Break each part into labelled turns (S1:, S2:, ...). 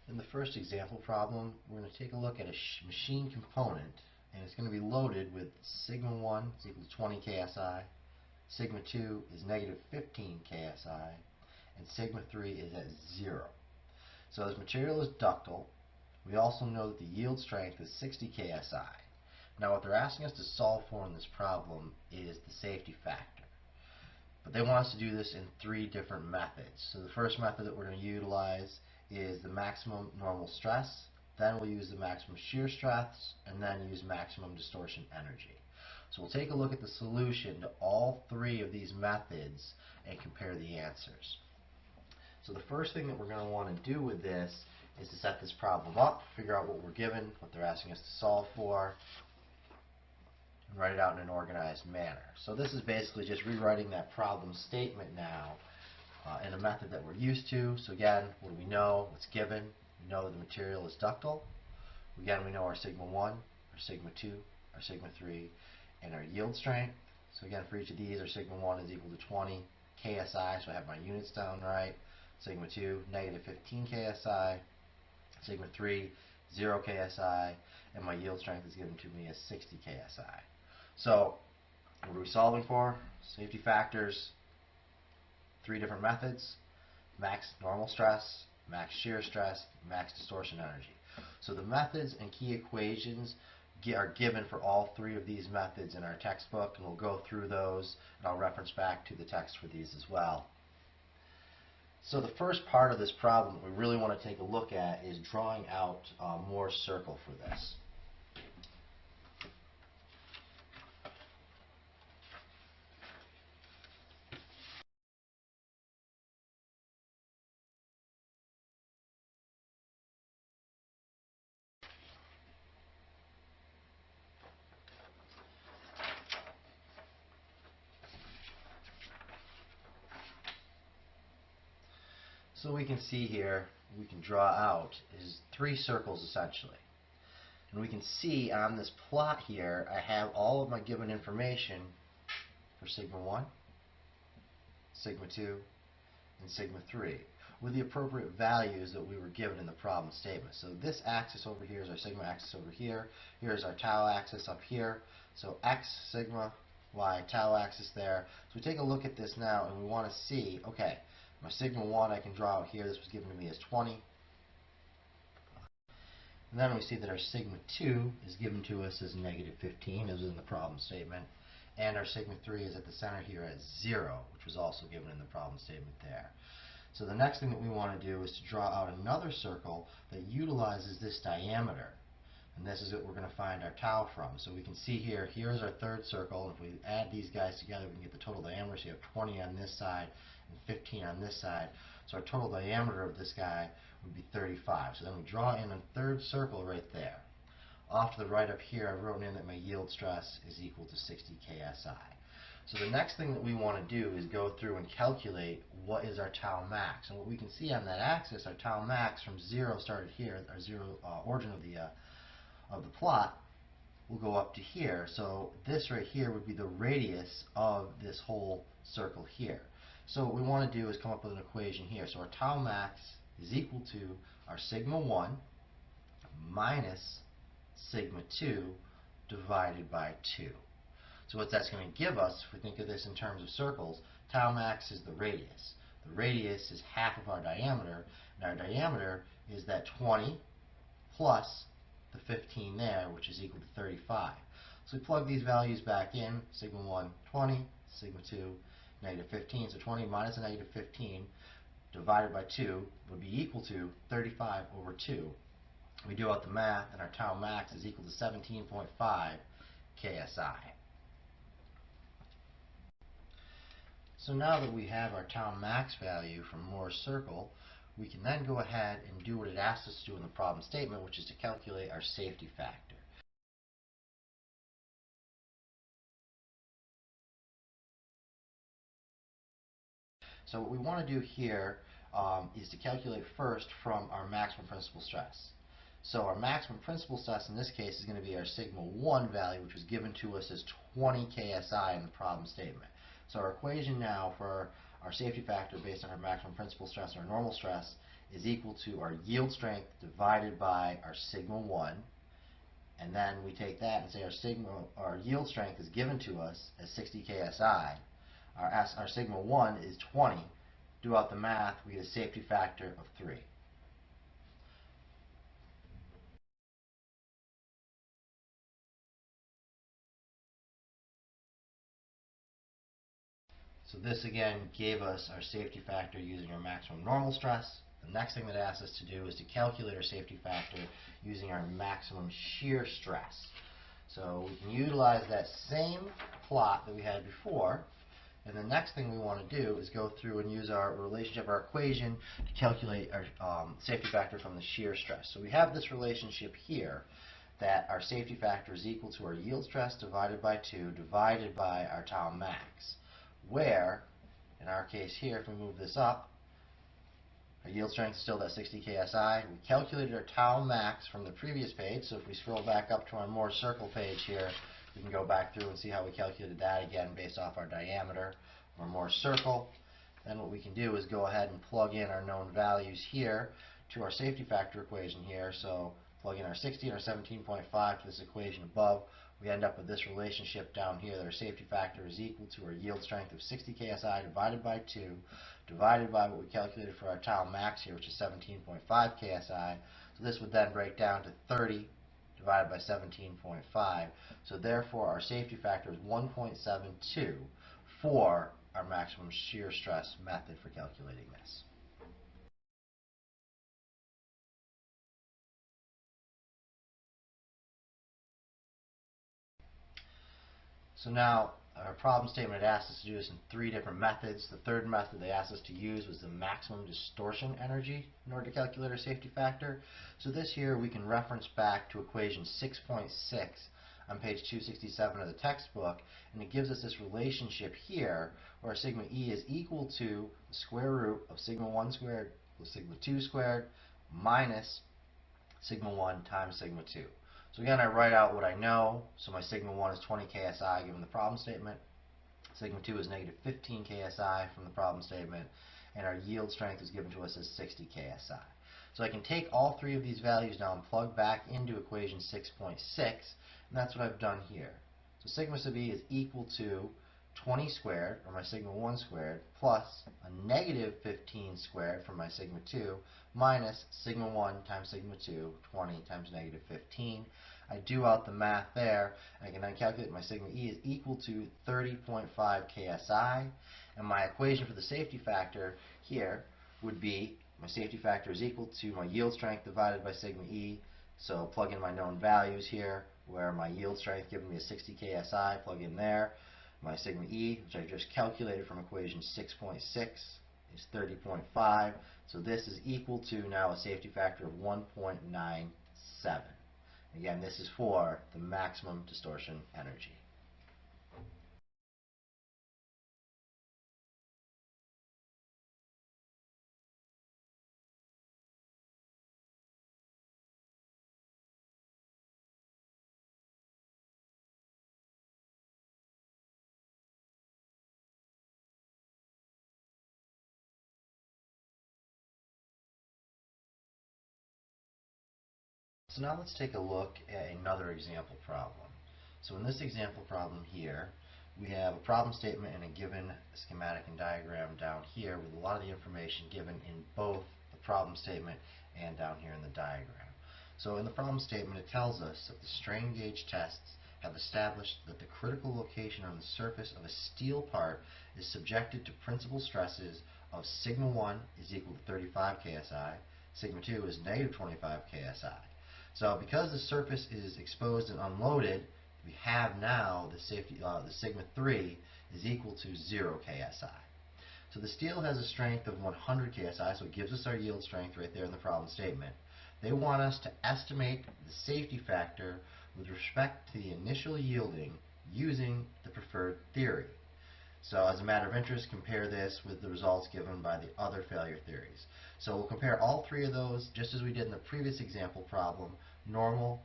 S1: In the first example problem, we're going to take a look at a machine component, and it's going to be loaded with sigma 1 is equal to 20 ksi, sigma 2 is negative 15 ksi, and sigma 3 is at 0. So this material is ductile. We also know that the yield strength is 60 ksi. Now what they're asking us to solve for in this problem is the safety factor. But they want us to do this in 3 different methods. So the first method that we're going to utilize is the maximum normal stress, then we'll use the maximum shear stress, and then use maximum distortion energy. So we'll take a look at the solution to all 3 of these methods and compare the answers. So the first thing that we're going to want to do with this is to set this problem up, figure out what we're given, what they're asking us to solve for, and write it out in an organized manner. So this is basically just rewriting that problem statement now in a method that we're used to. So again, what do we know? What's given? We know the material is ductile. Again, we know our sigma 1, our sigma 2, our sigma 3, and our yield strength. So again, for each of these, our sigma 1 is equal to 20 ksi, so I have my units down right. Sigma 2, negative 15 ksi. Sigma 3, 0 ksi, and my yield strength is given to me as 60 ksi. So, what are we solving for? Safety factors, 3 different methods: max normal stress, max shear stress, max distortion energy. So the methods and key equations are given for all 3 of these methods in our textbook, and we'll go through those, and I'll reference back to the text for these as well. So the first part of this problem we really want to take a look at is drawing out Moore's circle for this. So we can see here, we can draw out is 3 circles essentially. And we can see on this plot here, I have all of my given information for sigma 1, sigma 2, and sigma 3 with the appropriate values that we were given in the problem statement. So this axis over here is our sigma axis over here. Here's our tau axis up here. So x, sigma, y, tau axis there. So we take a look at this now and we want to see, okay, my sigma 1 I can draw out here. This was given to me as 20. And then we see that our sigma 2 is given to us as negative 15, as in the problem statement. And our sigma 3 is at the center here at 0, which was also given in the problem statement there. So the next thing that we want to do is to draw out another circle that utilizes this diameter. And this is what we're going to find our tau from. So we can see here, here's our third circle. If we add these guys together, we can get the total diameter. So you have 20 on this side and 15 on this side. So our total diameter of this guy would be 35. So then we draw in a third circle right there. Off to the right up here, I've written in that my yield stress is equal to 60 ksi. So the next thing that we want to do is go through and calculate what is our tau max. And what we can see on that axis, our tau max from 0 started here, our 0 origin of the plot, will go up to here. So this right here would be the radius of this whole circle here. So what we want to do is come up with an equation here. So our tau max is equal to our sigma 1 minus sigma 2 divided by 2. So what that's going to give us, if we think of this in terms of circles, tau max is the radius. The radius is half of our diameter, and our diameter is that 20 plus the 15 there, which is equal to 35. So we plug these values back in, sigma 1, 20, sigma 2, negative 15. So 20 minus a negative 15 divided by 2 would be equal to 35 over 2. We do out the math, and our tau max is equal to 17.5 ksi. So now that we have our tau max value from Moore's circle, we can then go ahead and do what it asks us to do in the problem statement, which is to calculate our safety factor. So what we want to do here is to calculate first from our maximum principal stress. So our maximum principal stress in this case is going to be our sigma 1 value, which was given to us as 20 ksi in the problem statement. So our equation now for our safety factor based on our maximum principal stress and our normal stress is equal to our yield strength divided by our sigma 1. And then we take that and say our yield strength is given to us as 60 KSI. Our sigma 1 is 20. Do out the math, we get a safety factor of 3. So this again gave us our safety factor using our maximum normal stress. The next thing that it asks us to do is to calculate our safety factor using our maximum shear stress. So we can utilize that same plot that we had before, and the next thing we want to do is go through and use our relationship, our equation, to calculate our safety factor from the shear stress. So we have this relationship here that our safety factor is equal to our yield stress divided by 2 divided by our tau max, where, in our case here, if we move this up, our yield strength is still that 60 KSI. We calculated our tau max from the previous page, so if we scroll back up to our Mohr circle page here, we can go back through and see how we calculated that again based off our diameter of our Mohr circle. Then what we can do is go ahead and plug in our known values here to our safety factor equation here. So plug in our 60 and our 17.5 to this equation above. We end up with this relationship down here that our safety factor is equal to our yield strength of 60 KSI divided by 2 divided by what we calculated for our tau max here, which is 17.5 KSI. So this would then break down to 30 divided by 17.5. So therefore our safety factor is 1.72 for our maximum shear stress method for calculating this. So now our problem statement had asked us to do this in 3 different methods. The third method they asked us to use was the maximum distortion energy in order to calculate our safety factor. So this here we can reference back to equation 6.6 on page 267 of the textbook, and it gives us this relationship here where sigma E is equal to the square root of sigma 1 squared plus sigma 2 squared minus sigma 1 times sigma 2. So again, I write out what I know. So my sigma 1 is 20 KSI given the problem statement. Sigma 2 is negative 15 KSI from the problem statement. And our yield strength is given to us as 60 KSI. So I can take all 3 of these values now and plug back into equation 6.6, and that's what I've done here. So sigma sub E is equal to 20 squared, or my sigma 1 squared, plus a negative 15 squared from my sigma 2, minus sigma 1 times sigma 2, 20 times negative 15. I do out the math there, and I can then calculate my sigma E is equal to 30.5 KSI, and my equation for the safety factor here would be, my safety factor is equal to my yield strength divided by sigma E, so plug in my known values here, where my yield strength given me is 60 KSI, plug in there. My sigma E, which I just calculated from equation 6.6, is 30.5. So this is equal to now a safety factor of 1.97. Again, this is for the maximum distortion energy. So now let's take a look at another example problem. So in this example problem here, we have a problem statement and a given schematic and diagram down here with a lot of the information given in both the problem statement and down here in the diagram. So in the problem statement it tells us that the strain gauge tests have established that the critical location on the surface of a steel part is subjected to principal stresses of sigma 1 is equal to 35 KSI, sigma 2 is negative 25 KSI. So because the surface is exposed and unloaded, we have now the sigma 3 is equal to 0 KSI. So the steel has a strength of 100 KSI, so it gives us our yield strength right there in the problem statement. They want us to estimate the safety factor with respect to the initial yielding using the preferred theory. So as a matter of interest, compare this with the results given by the other failure theories. So we'll compare all 3 of those just as we did in the previous example problem, normal,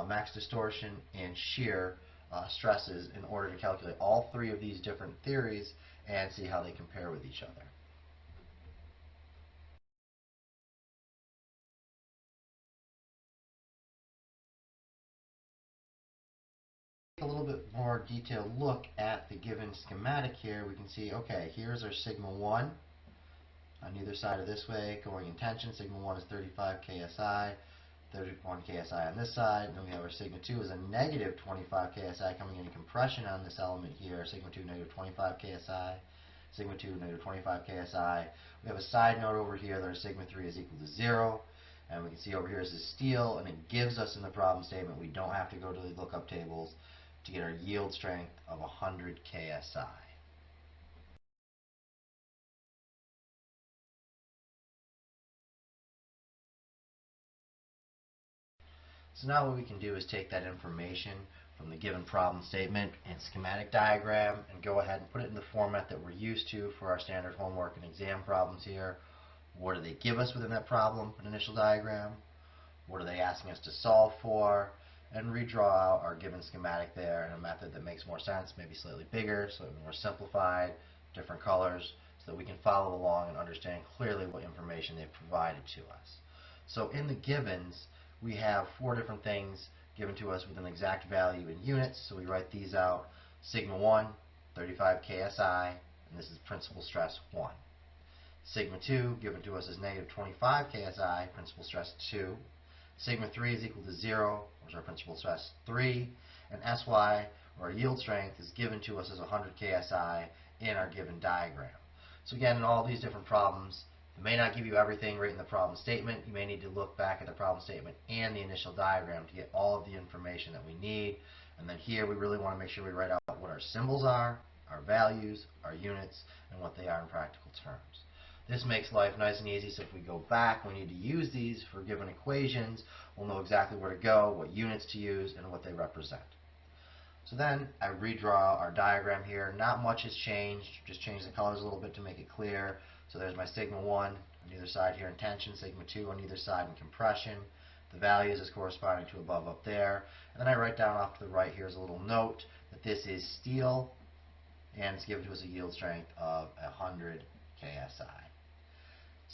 S1: max distortion, and shear stresses in order to calculate all 3 of these different theories and see how they compare with each other. a little bit more detailed look at the given schematic here, we can see, okay, here's our sigma 1 on either side of this way going in tension. Sigma 1 is 35 KSI, 31 KSI on this side, and then we have our sigma 2 is a negative 25 KSI coming into compression on this element here. Sigma 2 negative 25 KSI, sigma 2 negative 25 KSI. We have a side note over here that our sigma 3 is equal to 0. And we can see over here is the steel, and it gives us in the problem statement, we don't have to go to the lookup tables to get our yield strength of 100 KSI. So now what we can do is take that information from the given problem statement and schematic diagram and go ahead and put it in the format that we're used to for our standard homework and exam problems here. What do they give us within that problem, an initial diagram? What are they asking us to solve for? And redraw out our given schematic there in a method that makes more sense, maybe slightly bigger, slightly more simplified, different colors, so that we can follow along and understand clearly what information they've provided to us. So in the givens, we have 4 different things given to us with an exact value in units, so we write these out. Sigma 1, 35 KSI, and this is principal stress 1. Sigma 2 given to us as negative 25 KSI, principal stress 2. Sigma 3 is equal to 0, which is our principal stress 3. And SY, or our yield strength, is given to us as 100 KSI in our given diagram. So again, in all these different problems, it may not give you everything right in the problem statement. You may need to look back at the problem statement and the initial diagram to get all of the information that we need. And then here we really want to make sure we write out what our symbols are, our values, our units, and what they are in practical terms. This makes life nice and easy, so if we go back, we need to use these for given equations, we'll know exactly where to go, what units to use, and what they represent. So then I redraw our diagram here. Not much has changed, just changed the colors a little bit to make it clear. So there's my sigma 1 on either side here in tension, sigma 2 on either side in compression. The values is corresponding to above up there. And then I write down off to the right, here's a little note that this is steel, and it's given to us a yield strength of 100 KSI.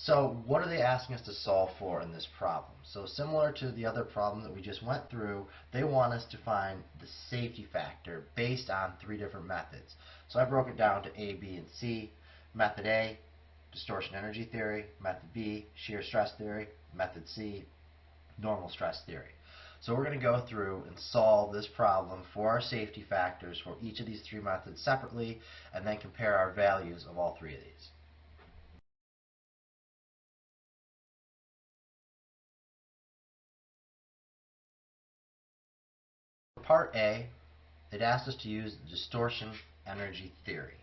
S1: So what are they asking us to solve for in this problem? So similar to the other problem that we just went through, they want us to find the safety factor based on 3 different methods. So I broke it down to A, B, and C. Method A, distortion energy theory. Method B, shear stress theory. Method C, normal stress theory. So we're going to go through and solve this problem for our safety factors for each of these 3 methods separately, and then compare our values of all 3 of these. For part A, it asked us to use the distortion energy theory.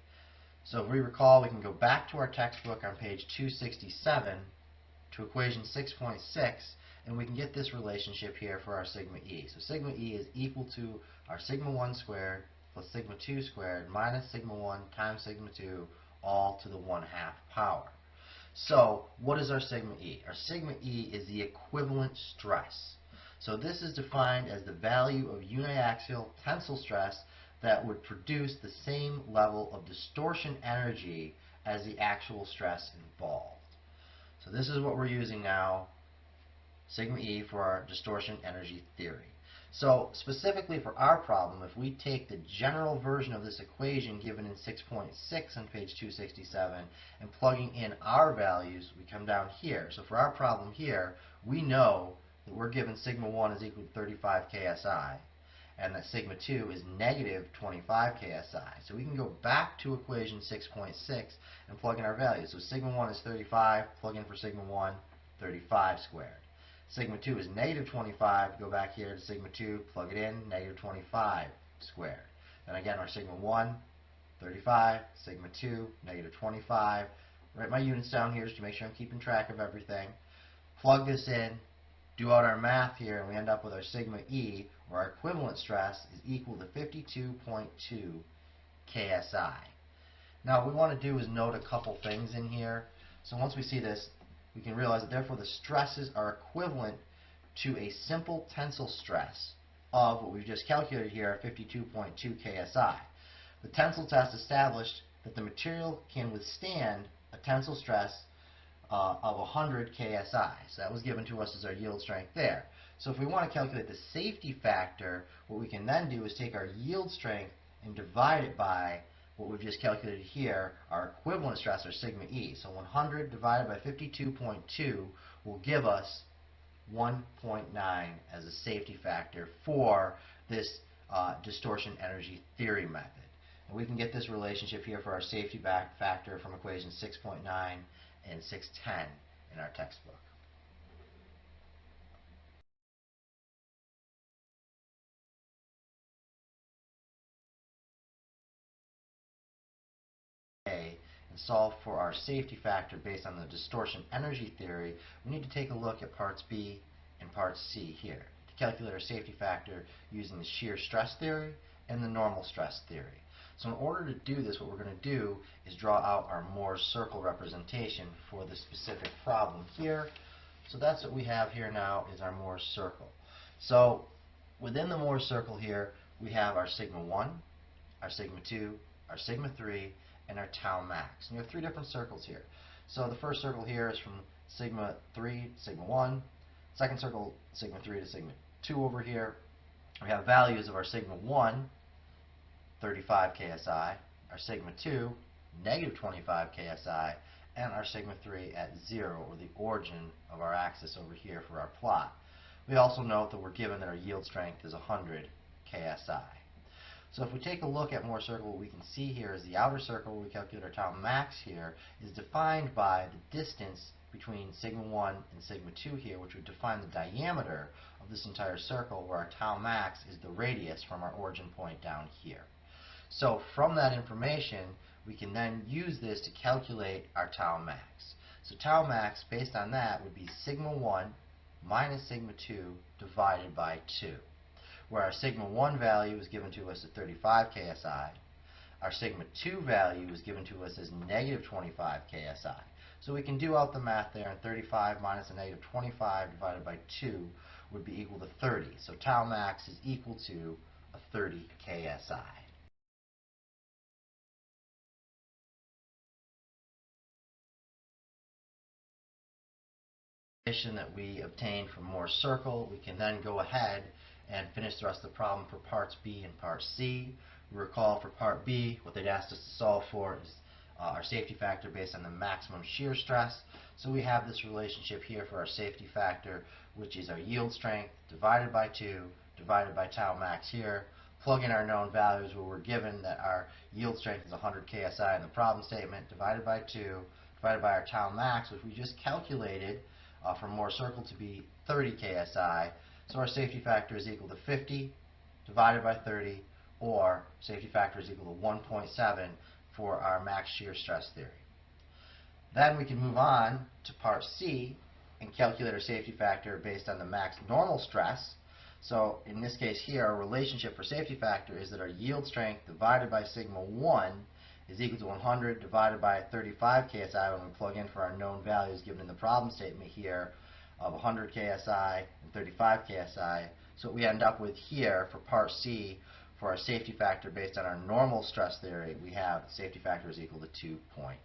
S1: So if we recall, we can go back to our textbook on page 267 to equation 6.6, and we can get this relationship here for our sigma E. So sigma E is equal to our sigma 1 squared plus sigma 2 squared minus sigma 1 times sigma 2, all to the 1/2 power. So what is our sigma E? Our sigma E is the equivalent stress. So this is defined as the value of uniaxial tensile stress that would produce the same level of distortion energy as the actual stress involved. So this is what we're using now, sigma E, for our distortion energy theory. So specifically for our problem, if we take the general version of this equation given in 6.6 on page 267 and plugging in our values, we come down here. So for our problem here, we know that we're given sigma 1 is equal to 35 KSI, and that sigma 2 is negative 25 KSI. So we can go back to equation 6.6 and plug in our values. So sigma 1 is 35, plug in for sigma 1, 35 squared. Sigma 2 is negative 25, go back here to sigma 2, plug it in, negative 25 squared. Then again, our sigma 1, 35, sigma 2, negative 25. Write my units down here just to make sure I'm keeping track of everything. Plug this in, do out our math here, and we end up with our sigma E, or our equivalent stress, is equal to 52.2 KSI. Now what we want to do is note a couple things in here. So once we see this, we can realize that therefore the stresses are equivalent to a simple tensile stress of what we've just calculated here, 52.2 KSI. The tensile test established that the material can withstand a tensile stress of 100 KSI. So that was given to us as our yield strength there. So if we want to calculate the safety factor, what we can then do is take our yield strength and divide it by what we've just calculated here, our equivalent stress, or sigma E. So 100 divided by 52.2 will give us 1.9 as a safety factor for this distortion energy theory method. And we can get this relationship here for our safety factor from equations 6.9 and 610 in our textbook. And solve for our safety factor based on the distortion energy theory, we need to take a look at parts B and parts C here to calculate our safety factor using the shear stress theory and the normal stress theory. So in order to do this, what we're going to do is draw out our Moore's circle representation for the specific problem here. So that's what we have here now, is our Moore's circle. So within the Moore's circle here, we have our sigma 1, our sigma 2, our sigma 3, and our tau max. And we have three different circles here. So the first circle here is from sigma 3 to sigma 1. Second circle, sigma 3 to sigma 2 over here. We have values of our sigma 1, 35 ksi, our sigma 2, negative 25 ksi, and our sigma 3 at 0, or the origin of our axis over here for our plot. We also note that we're given that our yield strength is 100 ksi. So if we take a look at Moore's circle, what we can see here is the outer circle, where we calculate our tau max here, is defined by the distance between sigma 1 and sigma 2 here, which would define the diameter of this entire circle, where our tau max is the radius from our origin point down here. So from that information, we can then use this to calculate our tau max. So tau max, based on that, would be sigma 1 minus sigma 2 divided by 2. Where our sigma 1 value is given to us at 35 ksi, our sigma 2 value is given to us as negative 25 ksi. So we can do out the math there, and 35 minus a negative 25 divided by 2 would be equal to 30. So tau max is equal to a 30 ksi. That we obtained from Moore's circle, we can then go ahead and finish the rest of the problem for parts B and part C. We recall for part B, what they'd asked us to solve for is our safety factor based on the maximum shear stress. So we have this relationship here for our safety factor, which is our yield strength divided by 2 divided by tau max here. Plug in our known values, where we're given that our yield strength is 100 ksi in the problem statement, divided by 2 divided by our tau max, which we just calculated from Moore's circle to be 30 ksi. So our safety factor is equal to 50 divided by 30, or safety factor is equal to 1.7 for our max shear stress theory. Then we can move on to part C and calculate our safety factor based on the max normal stress. So in this case here, our relationship for safety factor is that our yield strength divided by sigma 1 is equal to 100 divided by 35 ksi when we plug in for our known values given in the problem statement here of 100 ksi and 35 ksi. So what we end up with here for part C, for our safety factor based on our normal stress theory, we have safety factor is equal to 2.9.